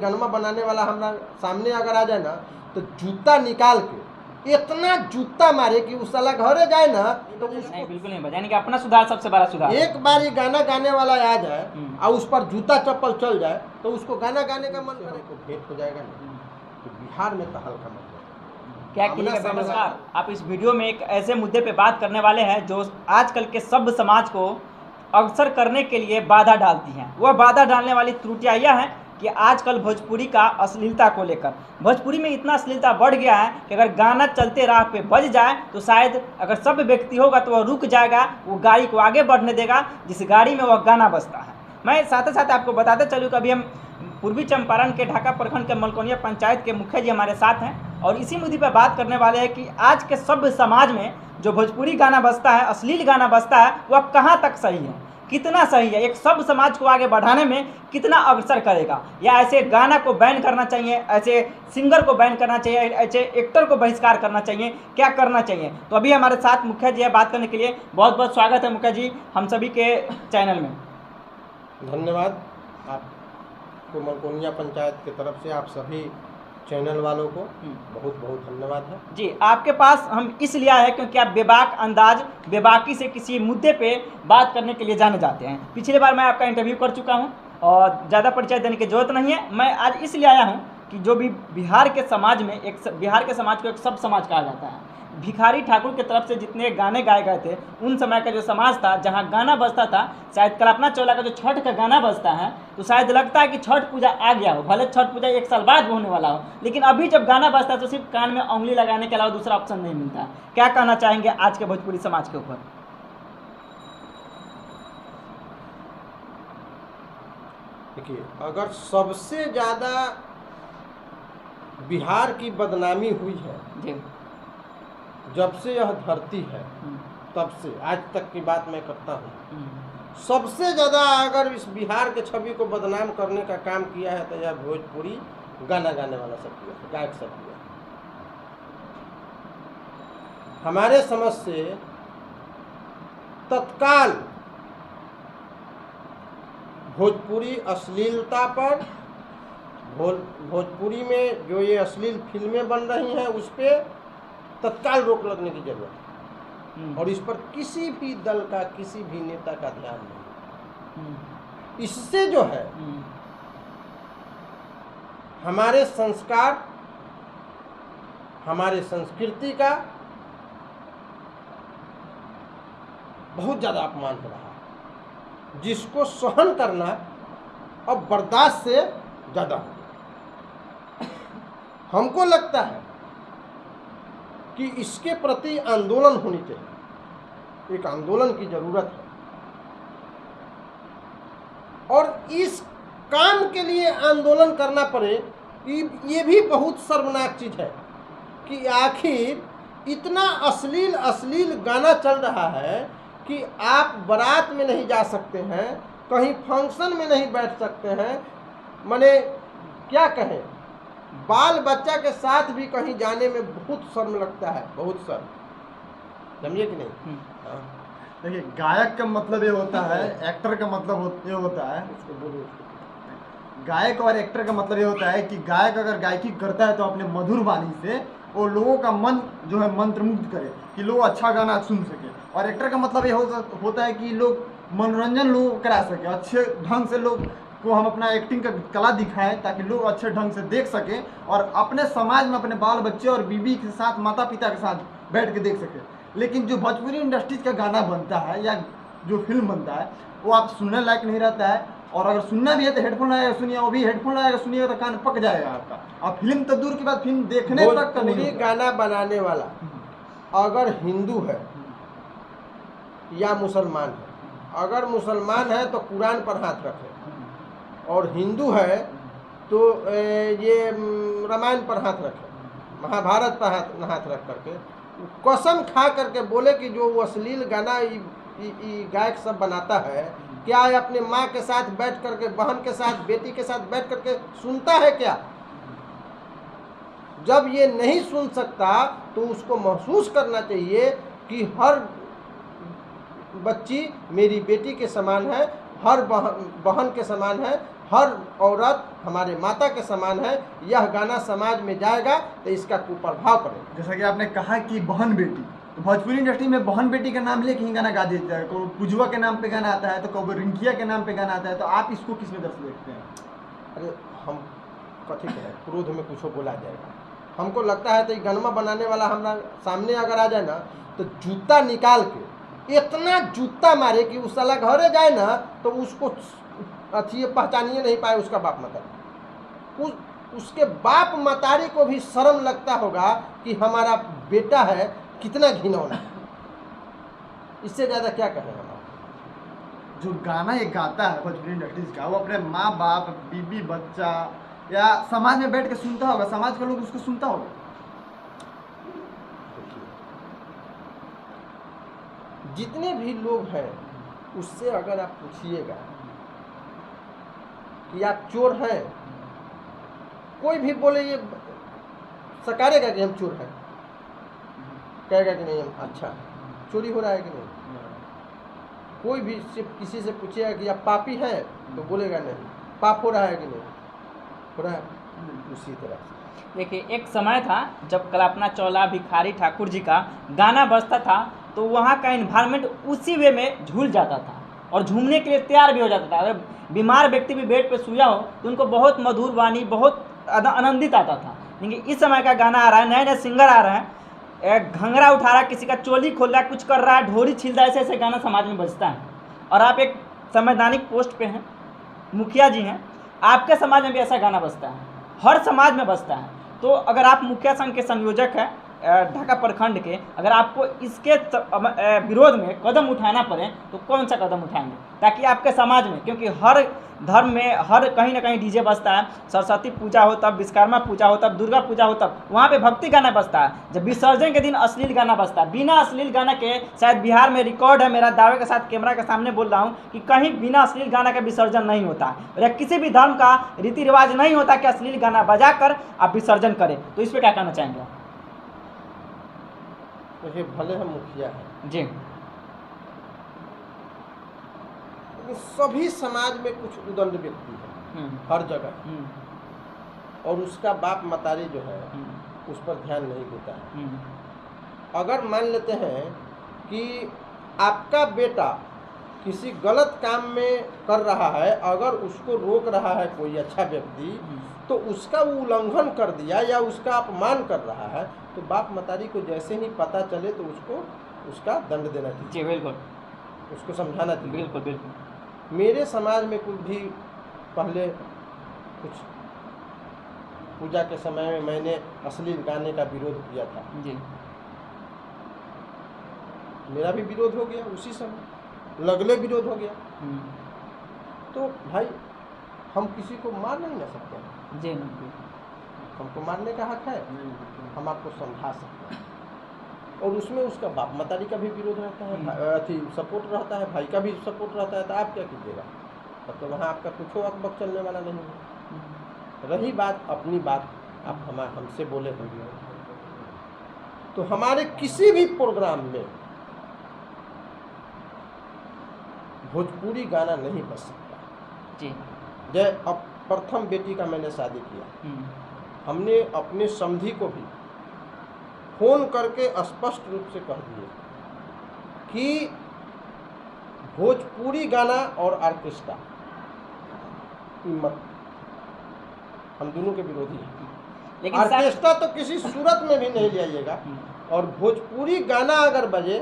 गनमा बनाने वाला हमारा सामने अगर आ जाए ना तो जूता निकाल के इतना जूता मारे कि उस साला घरे जाए ना तो नहीं, बिल्कुल नहीं बजा, यानी कि अपना सुधार सबसे बड़ा सुधार है। एक बार ये गाना गाने वाला आ जाए और उस पर जूता चप्पल चल जाए तो उसको गाना गाने का मन करे तो भेंट हो जाएगा ना। तो बिहार में तो हल्का मत क्या कीजिएगा, नमस्कार। आप इस वीडियो में एक ऐसे मुद्दे पे बात करने वाले हैं जो आजकल के सभ्य समाज को अवसर करने के लिए बाधा डालती हैं। वह बाधा डालने वाली त्रुटियां यह हैं कि आजकल भोजपुरी का अश्लीलता को लेकर भोजपुरी में इतना अश्लीलता बढ़ गया है कि अगर गाना चलते राह पे बज जाए तो शायद अगर सभ्य व्यक्ति होगा तो वह रुक जाएगा, वो गाड़ी को आगे बढ़ने देगा जिस गाड़ी में वह गाना बजता है। मैं साथ ही साथ आपको बताते चलूँ कि अभी हम पूर्वी चंपारण के ढाका प्रखंड के मलकोनिया पंचायत के मुखिया जी हमारे साथ हैं और इसी मुद्दे पर बात करने वाले हैं कि आज के सभ्य समाज में जो भोजपुरी गाना बजता है, अश्लील गाना बजता है, वह कहाँ तक सही है, कितना सही है, एक सभ्य समाज को आगे बढ़ाने में कितना अग्रसर करेगा, या ऐसे गाना को बैन करना चाहिए, ऐसे सिंगर को बैन करना चाहिए, ऐसे एक्टर को बहिष्कार करना चाहिए, क्या करना चाहिए। तो अभी हमारे साथ मुखिया जी है बात करने के लिए। बहुत बहुत स्वागत है मुखिया जी हम सभी के चैनल में। धन्यवाद आपको मलकोनिया पंचायत की तरफ से आप सभी चैनल वालों को बहुत बहुत धन्यवाद है जी। आपके पास हम इसलिए आए हैं क्योंकि आप बेबाक अंदाज बेबाकी से किसी मुद्दे पे बात करने के लिए जाने जाते हैं। पिछली बार मैं आपका इंटरव्यू कर चुका हूं और ज़्यादा परिचय देने की जरूरत नहीं है। मैं आज इसलिए आया हूं कि जो भी बिहार के समाज में बिहार के समाज को एक सब समाज कहा जाता है। भिखारी ठाकुर की तरफ से जितने गाने गाए गए थे उन समय का जो समाज था जहां गाना बजता था, शायद कल्पना चावला का जो छठ का गाना बजता है तो शायद लगता है कि छठ पूजा आ गया हो, भले छठ पूजा 1 साल बाद होने वाला हो, लेकिन अभी जब गाना बजता है तो सिर्फ कान में उंगली लगाने के अलावा दूसरा ऑप्शन नहीं मिलता। क्या कहना चाहेंगे आज के भोजपुरी समाज के ऊपर? देखिए, अगर सबसे ज़्यादा बिहार की बदनामी हुई है जी, जब से यह धरती है तब से आज तक की बात मैं करता हूँ, सबसे ज़्यादा अगर इस बिहार के छवि को बदनाम करने का काम किया है तो यह भोजपुरी गाना गाने वाला सब किया है, गायक सब किया है। हमारे समझ से तत्काल भोजपुरी अश्लीलता पर भोजपुरी में जो ये अश्लील फिल्में बन रही हैं उस पर तत्काल रोक लगने की जरूरत है और इस पर किसी भी दल का किसी भी नेता का ध्यान नहीं। इससे जो है हमारे संस्कार हमारे संस्कृति का बहुत ज़्यादा अपमान हो रहा है, जिसको सहन करना अब बर्दाश्त से ज़्यादा हो गया। हमको लगता है कि इसके प्रति आंदोलन होनी चाहिए, एक आंदोलन की जरूरत है और इस काम के लिए आंदोलन करना पड़े ये भी बहुत शर्मनाक चीज़ है कि आखिर इतना अश्लील गाना चल रहा है कि आप बारात में नहीं जा सकते हैं, कहीं फंक्शन में नहीं बैठ सकते हैं, माने क्या कहें, बाल बच्चा के साथ भी कहीं जाने में बहुत शर्म लगता है, बहुत शर्म, समझिए कि नहीं। देखिए, गायक का मतलब ये होता है, एक्टर का मतलब ये होता है, गायक और एक्टर का मतलब ये होता है कि गायक अगर गायकी करता है तो अपने मधुर वाणी से वो लोगों का मन जो है मंत्रमुग्ध करे कि लोग अच्छा गाना सुन सके, और एक्टर का मतलब ये होता है कि लोग मनोरंजन लोग करा सके, अच्छे ढंग से लोग को हम अपना एक्टिंग का कला दिखाएं ताकि लोग अच्छे ढंग से देख सकें और अपने समाज में अपने बाल बच्चे और बीवी के साथ माता पिता के साथ बैठ के देख सकें। लेकिन जो भोजपुरी इंडस्ट्रीज का गाना बनता है या जो फिल्म बनता है वो आप सुनने लायक नहीं रहता है, और अगर सुनना भी है तो हेडफोन लगाएगा सुनिए, वो भी हेडफोन लगाएगा सुनिएगा तो कान पक जाएगा आपका। और फिल्म तो दूर की बात, फिल्म देखने तक का नहीं। गाना बनाने वाला अगर हिंदू है या मुसलमान है, अगर मुसलमान है तो कुरान पर हाथ रखे और हिंदू है तो ये रामायण पर हाथ रखे, महाभारत पर हाथ रख करके कसम खा करके बोले कि जो वो अश्लील गाना गायक सब बनाता है, क्या अपने माँ के साथ बैठ करके, बहन के साथ, बेटी के साथ बैठ करके सुनता है क्या? जब ये नहीं सुन सकता तो उसको महसूस करना चाहिए कि हर बच्ची मेरी बेटी के समान है, हर बहन के समान है, हर औरत हमारे माता के समान है, यह गाना समाज में जाएगा तो इसका कुप्रभाव पड़ेगा। जैसा कि आपने कहा कि बहन बेटी, तो भोजपुरी इंडस्ट्री में बहन बेटी का नाम लेके ही गाना गा देता है। कभी पुजवा के नाम पे गाना आता है, तो कभी रिंकिया के नाम पे गाना आता है। तो आप इसको किस नजर से देखते हैं? अरे हम कथी करें, क्रोध में कुछ बोला जाएगा। हमको लगता है तो ये गनमा बनाने वाला हमारा सामने अगर आ जाए ना तो जूता निकाल के इतना जूता मारे कि उस साला घरे जाए ना तो उसको अथी पहचानिए नहीं पाए उसका बाप मतारी। उसके बाप मतारी को भी शर्म लगता होगा कि हमारा बेटा है, कितना घिनौना। इससे ज़्यादा क्या कहें हमारा। जो गाना ये गाता है भोजपुरी इंडस्ट्रीज का, वो अपने माँ बाप, बीबी, बच्चा या समाज में बैठ के सुनता होगा, समाज के लोग उसको सुनता होगा। जितने भी लोग हैं उससे अगर आप पूछिएगा कि आप चोर हैं, कोई भी बोले ये सकारेगा कि हम चोर हैं, कहेगा कि नहीं हम अच्छा चोरी हो रहा है कि नहीं। कोई भी सिर्फ किसी से पूछेगा कि आप पापी हैं तो बोलेगा नहीं, पाप हो रहा है कि नहीं हो रहा है। उसी तरह से देखिए, एक समय था जब कल्पना चावला, भिखारी ठाकुर जी का गाना बजता था तो वहाँ का इन्वायरमेंट उसी वे में झूल जाता था और झूमने के लिए तैयार भी हो जाता था। अगर बीमार व्यक्ति भी बेड पे सोया हो तो उनको बहुत मधुर वाणी, बहुत आनंदित आता था। लेकिन इस समय का गाना आ रहा है, नए नए सिंगर आ रहे हैं, घंघरा उठा रहा है, किसी का चोली खोल रहा है, कुछ कर रहा है, ढोरी छिल रहा है, ऐसे ऐसे गाना समाज में बजता है। और आप एक संवैधानिक पोस्ट पे हैं, मुखिया जी हैं, आपके समाज में भी ऐसा गाना बजता है, हर समाज में बजता है। तो अगर आप मुखिया संघ के संयोजक हैं ढाका प्रखंड के, अगर आपको इसके विरोध में कदम उठाना पड़े तो कौन सा कदम उठाएंगे ताकि आपके समाज में, क्योंकि हर धर्म में हर कहीं ना कहीं डीजे बजता है, सरस्वती पूजा हो तब, विश्वकर्मा पूजा हो तब, दुर्गा पूजा हो तब वहाँ पे भक्ति गाना बजता है। जब विसर्जन के दिन अश्लील गाना बजता है। बिना अश्लील गाना के शायद बिहार में रिकॉर्ड है, मेरा दावे के साथ कैमरा के सामने बोल रहा हूँ कि कहीं बिना अश्लील गाना का विसर्जन नहीं होता है, और किसी भी धर्म का रीति रिवाज नहीं होता कि अश्लील गाना बजा कर आप विसर्जन करें। तो इस पर क्या कहना चाहेंगे? देखिए, भले हम मुखिया हैं जी, लेकिन सभी समाज में कुछ उदंड व्यक्ति है हर जगह, और उसका बाप मतारी जो है उस पर ध्यान नहीं देता है। अगर मान लेते हैं कि आपका बेटा किसी गलत काम में कर रहा है, अगर उसको रोक रहा है कोई अच्छा व्यक्ति, तो उसका वो उल्लंघन कर दिया या उसका अपमान कर रहा है, तो बाप मतारी को जैसे ही पता चले तो उसको उसका दंड देना चाहिए। जी बिल्कुल, उसको समझाना चाहिए। बिल्कुल बिल्कुल। मेरे समाज में कुछ भी पहले कुछ पूजा के समय में मैंने अश्लील गाने का विरोध किया था जी, मेरा भी विरोध हो गया उसी समय, लगले विरोध हो गया। तो भाई हम किसी को मार नहीं ना सकते हैं, जी हमको मारने का हक है, हम आपको समझा सकते हैं। और उसमें उसका बाप मतारी का भी विरोध रहता है, अथी सपोर्ट रहता है, भाई का भी सपोर्ट रहता है, तो आप क्या कीजिएगा? तब तो वहाँ आपका कुछ अकबक चलने वाला नहीं है। रही बात अपनी बात, आप हमसे बोले होंगे, तो हमारे किसी भी प्रोग्राम में भोजपुरी गाना नहीं बज सकता जी। जय अब प्रथम बेटी का मैंने शादी किया, हमने अपने समधी को भी फोन करके स्पष्ट रूप से कह दिए कि भोजपुरी गाना और ऑर्केस्ट्रा मत, हम दोनों के विरोधी हैं। लेकिन ऑर्केस्ट्रा तो किसी सूरत में भी नहीं ले आइएगा, और भोजपुरी गाना अगर बजे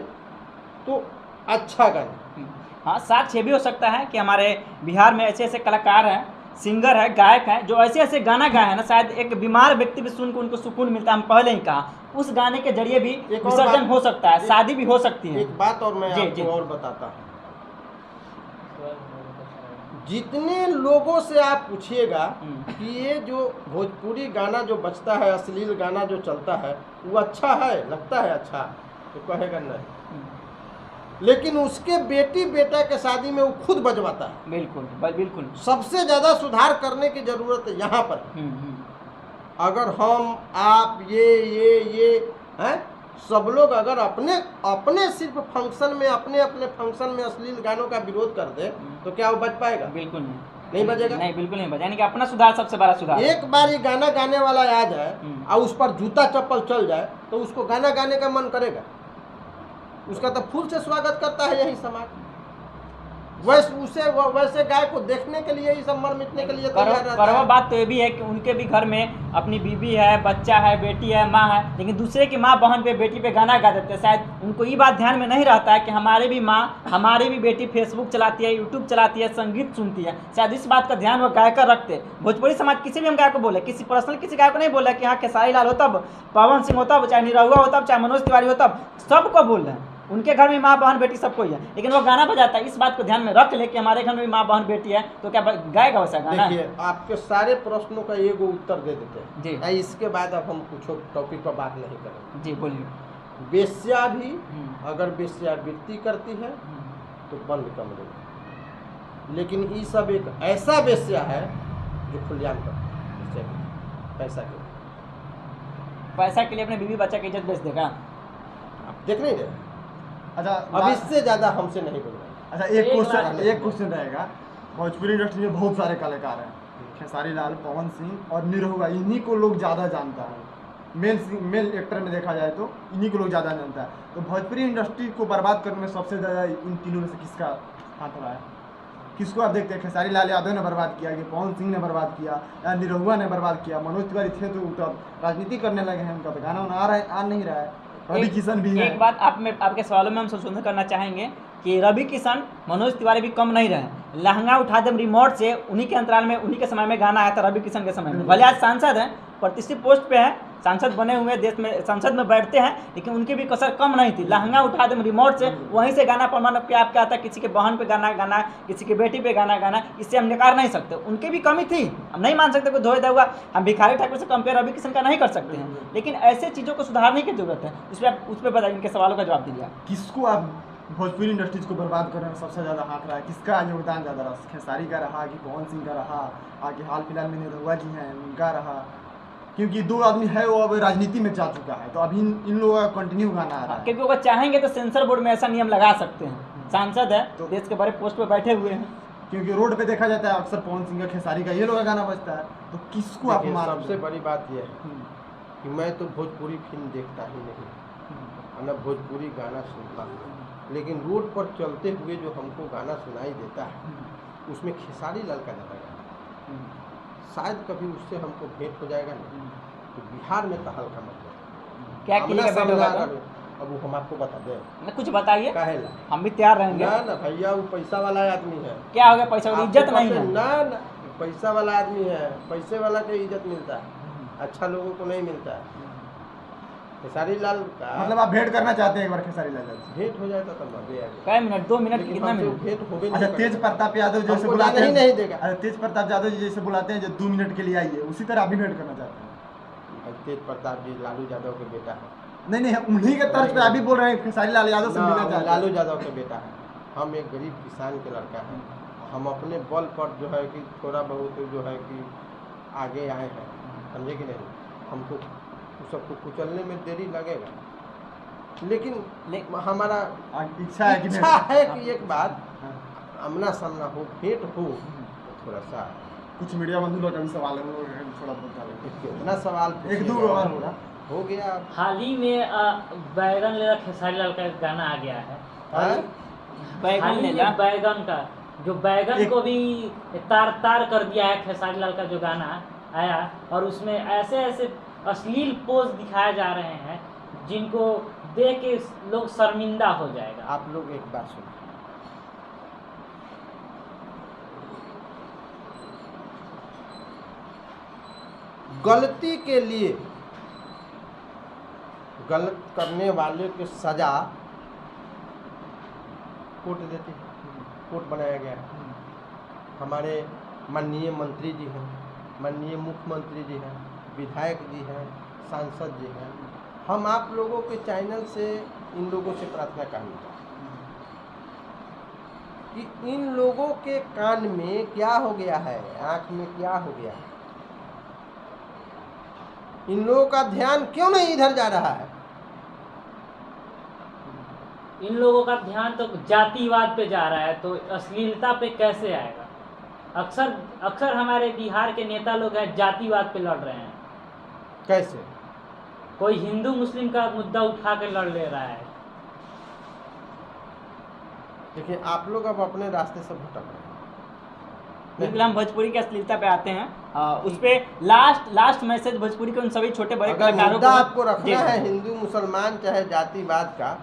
तो अच्छा गाना। हाँ, साक्ष्य ये भी हो सकता है कि हमारे बिहार में ऐसे ऐसे कलाकार हैं, सिंगर है, गायक हैं, जो ऐसे ऐसे गाना गाए हैं ना, शायद एक बीमार व्यक्ति भी सुन के उनको सुकून मिलता है। हम पहले ही कहा, उस गाने के जरिए भी विसर्जन हो सकता है, शादी भी हो सकती है। एक बात और मैं जी, आपको जी। और बताता हूँ, जितने लोगों से आप पूछिएगा कि ये जो भोजपुरी गाना जो बजता है, अश्लील गाना जो चलता है, वो अच्छा है, लगता है अच्छा, तो कहेगा नहीं। लेकिन उसके बेटी बेटा के शादी में वो खुद बजवाता है। बिल्कुल बिल्कुल। सबसे ज़्यादा सुधार करने की ज़रूरत है यहाँ पर। अगर हम आप ये हैं सब लोग अगर अपने सिर्फ फंक्शन में, अपने फंक्शन में अश्लील गानों का विरोध कर दे तो क्या वो बच पाएगा? बिल्कुल नहीं। नहीं बजेगा। नहीं, बिल्कुल नहीं बजेगा। यानी कि अपना सुधार सबसे बड़ा सुधार है। एक बार ये गाना गाने वाला आ जाए और उस पर जूता चप्पल चल जाए तो उसको गाना गाने का मन करेगा। उसका तो फूल से स्वागत करता है यही समाज। वैसे गाय को देखने के लिए ही सब मर मिटने के लिए तैयार रहता कड़वा है। बात तो ये भी है कि उनके भी घर में अपनी बीवी है, बच्चा है, बेटी है, माँ है, लेकिन दूसरे की माँ बहन पे, बेटी पे गाना गा देते हैं। शायद उनको ये बात ध्यान में नहीं रहता है कि हमारे भी माँ, हमारी भी बेटी फेसबुक चलाती है, यूट्यूब चलाती है, संगीत सुनती है। शायद इस बात का ध्यान वो गायकर रखते हैं। भोजपुरी समाज किसी भी हम गायक को बोले, किसी पर्सनल किसी गायक को नहीं बोला कि हाँ खेसारी लाल होता, पवन सिंह होता, चाहे निरहुआ होता, चाहे मनोज तिवारी होता, सबको बोल रहे हैं। उनके घर में माँ बहन बेटी सबको ही है, लेकिन वो गाना बजाता है। इस बात को ध्यान में रख ले कि हमारे घर में भी माँ बहन बेटी है, तो क्या गाएगा वैसा गाना? देखिए, आपके सारे प्रश्नों का एगो उत्तर दे देते हैं जी। इसके बाद अब हम कुछ टॉपिक पर बात नहीं करेंगे। जी बोलिए। वेश्या भी अगर वेश्यावृत्ति करती है तो बंद कमरे में, लेकिन ये सब एक ऐसा वेश्या है जो खुलेआम करती है पैसा के लिए। पैसा के लिए अपने बीवी बच्चा की इज्जत बेच देगा। आप देख नहीं रहे? अच्छा, अब इससे ज्यादा हमसे नहीं बोल रहे। अच्छा, एक क्वेश्चन रहेगा। भोजपुरी इंडस्ट्री में बहुत सारे कलाकार हैं, खेसारी लाल, पवन सिंह और निरहुआ, इन्हीं को लोग ज़्यादा जानता है। मेल एक्टर में देखा जाए तो इन्हीं को लोग ज़्यादा जानता है। तो भोजपुरी इंडस्ट्री को बर्बाद करने में सबसे ज़्यादा इन तीनों में से किसका हाथ रहा है? किसको आप देखते हैं? खेसारी लाल यादव ने बर्बाद किया, कि पवन सिंह ने बर्बाद किया, या निरहुआ ने बर्बाद किया? मनोज तिवारी थे तो राजनीति करने लगे हैं, उनका तो गाना आ नहीं रहा है। रवि किशन भी है। एक बात आपके सवालों में हम संशोधन करना चाहेंगे कि रवि किशन, मनोज तिवारी भी कम नहीं रहे। लहंगा उठा दे रिमोट से उन्हीं के अंतराल में, उन्हीं के समय में गाना आया था रवि किशन के समय में। भले आज सांसद हैं, प्रतिष्ठित पोस्ट पे हैं, सांसद बने हुए, देश में संसद में बैठते हैं, लेकिन उनकी भी कसर कम नहीं थी। लहंगा उठा दे रिमोट से वहीं से गाना प्रमाण पे आपका आता, किसी के बहन पे गाना, किसी की बेटी पे गाना, इससे हम नकार नहीं सकते। उनकी भी कमी थी, हम नहीं मान सकते कोई धोए हुआ। हम भिखारी ठाकुर से कंपेयर रवि किशन का नहीं कर सकते हैं, लेकिन ऐसे चीज़ों को सुधारने की जरूरत है। उस पर बताइए, इनके सवालों का जवाब दीजिए। किसको आप भोजपुरी इंडस्ट्रीज को बर्बाद करने में सबसे ज़्यादा हाथ रहा है? किसका योगदान ज़्यादा रहा? खेसारी का रहा कि पवन सिंह का रहा, कि हाल फिलहाल में निरहुआ जी हैं उनका रहा? क्योंकि दो आदमी है वो अब राजनीति में जा चुका है, तो अभी इन लोगों का कंटिन्यू गाना आ रहा है। क्योंकि वो चाहेंगे तो सेंसर बोर्ड में ऐसा नियम लगा सकते हैं। सांसद है तो देश के बड़े पोस्ट पे बैठे हुए हैं, क्योंकि रोड पे देखा जाता है अक्सर पवन सिंह का, खेसारी का, ये लोग का गाना बजता है। तो किसको आप मार? सबसे बड़ी बात यह है कि मैं तो भोजपुरी फिल्म देखता ही नहीं, मैं भोजपुरी गाना सुनता हूँ, लेकिन रोड पर चलते हुए जो हमको गाना सुनाई देता है उसमें खेसारी लाल का ज़्यादा गाना, शायद कभी उससे हमको भेंट हो जाएगा नहीं तो बिहार में तो हल्का मतलब क्या कीजिएगा? अब वो हम आपको बता दें, कुछ बताइए, काहेला हम भी तैयार रहेंगे। ना भैया, वो पैसा वाला आदमी है। क्या हो गया? पैसा वाली इज्जत नहीं है ना, पैसा वाला आदमी है, पैसे वाला को इज्जत मिलता है, अच्छा लोगों को नहीं मिलता है। खेसारी लाल का मतलब आप भेंट करना चाहते हैं एक बार खेसारी लाल से? भेंट हो जाता तो मजे आ गया। कई मिनट, 2 मिनट, कितना मिनट? भेंट हो गई। अच्छा, तेज प्रताप यादव जैसे हमको बुलाते जाने ही हैं, नहीं देगा। अच्छा तेज प्रताप यादव जी जैसे बुलाते हैं जो 2 मिनट के लिए आइए, उसी तरह आप भी भेंट करना चाहते हैं? तेज प्रताप जी लालू यादव के बेटा है। नहीं, उन्हीं के तर्ज पे आप भी बोल रहे हैं खेसारी लाल यादव से मिलना चाहते हैं? लालू यादव के बेटा है, हम एक गरीब किसान के लड़का है। हम अपने बल पर जो है कि थोड़ा बहुत जो है कि आगे आए हैं, समझे कि नहीं? हमको उस सबको कुचलने में देरी लगेगा, लेकिन हमारा इच्छा है कि एक बार आमना सामना हो, भेंट हो, तो थोड़ा सा। कुछ मीडिया बंधु लोग का भी सवाल है, वो थोड़ा बहुत कितना सवाल 1-2 और होगा हो गया। हाल ही में बैगन लेला खेसारी लाल का एक गाना आ गया है। बैगन हाल ही लेला में बैगन का, जो बैगन को भी तार तार कर दिया है खेसारी लाल का जो गाना आया, और उसमें ऐसे ऐसे अश्लील पोज दिखाए जा रहे हैं जिनको देख के लोग शर्मिंदा हो जाएगा। आप लोग एक बात सुनो, गलती के लिए गलत करने वाले को सजा कोर्ट देती है, कोर्ट बनाया गया है। हमारे माननीय मंत्री जी हैं, माननीय मुख्यमंत्री जी हैं, विधायक जी हैं, सांसद जी हैं। हम आप लोगों के चैनल से इन लोगों से प्रार्थना करनी चाहते हैं कि इन लोगों के कान में क्या हो गया है, आँख में क्या हो गया है, इन लोगों का ध्यान क्यों नहीं इधर जा रहा है? इन लोगों का ध्यान तो जातिवाद पे जा रहा है, तो अश्लीलता पे कैसे आएगा? अक्सर अक्सर हमारे बिहार के नेता लोग हैं जातिवाद पे लड़ रहे हैं। कैसे? कोई हिंदू मुस्लिम का मुद्दा उठा के लड़ ले रहा है। देखिए, आप लोग अब अपने रास्ते से भटक रहे हैं। बिल्कुल, हम भोजपुरी की अश्लीलता पे आते हैं। उस पे लास्ट मैसेज भोजपुरी के उन सभी छोटे बड़े अगर कलाकारों मुद्दा को आपको रखना है हिंदू मुसलमान चाहे जातिवाद का,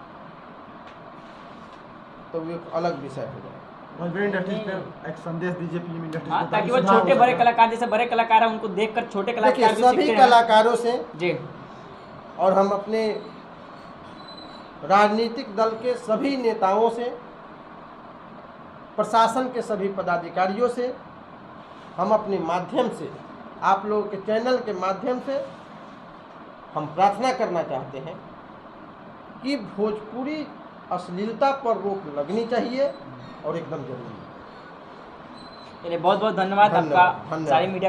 तो वो एक अलग विषय हो जाएगा। भोजपुरी इंडस्ट्री पे एक संदेश दीजिए फिल्म इंडस्ट्री हाँ, को, ताकि वो सुधार छोटे हो बड़े सके। कलाकार जैसे बड़े कलाकार हैं उनको देखकर छोटे देखिए, कलाकार भी सभी सीखते हैं। कलाकारों से जी और हम अपने राजनीतिक दल के सभी नेताओं से, प्रशासन के सभी पदाधिकारियों से, हम अपने माध्यम से, आप लोगों के चैनल के माध्यम से हम प्रार्थना करना चाहते हैं कि भोजपुरी अश्लीलता पर रोक लगनी चाहिए और एकदम जरूरी है। चलिए, बहुत बहुत धन्यवाद आपका धन्यवाद। सारी मीडिया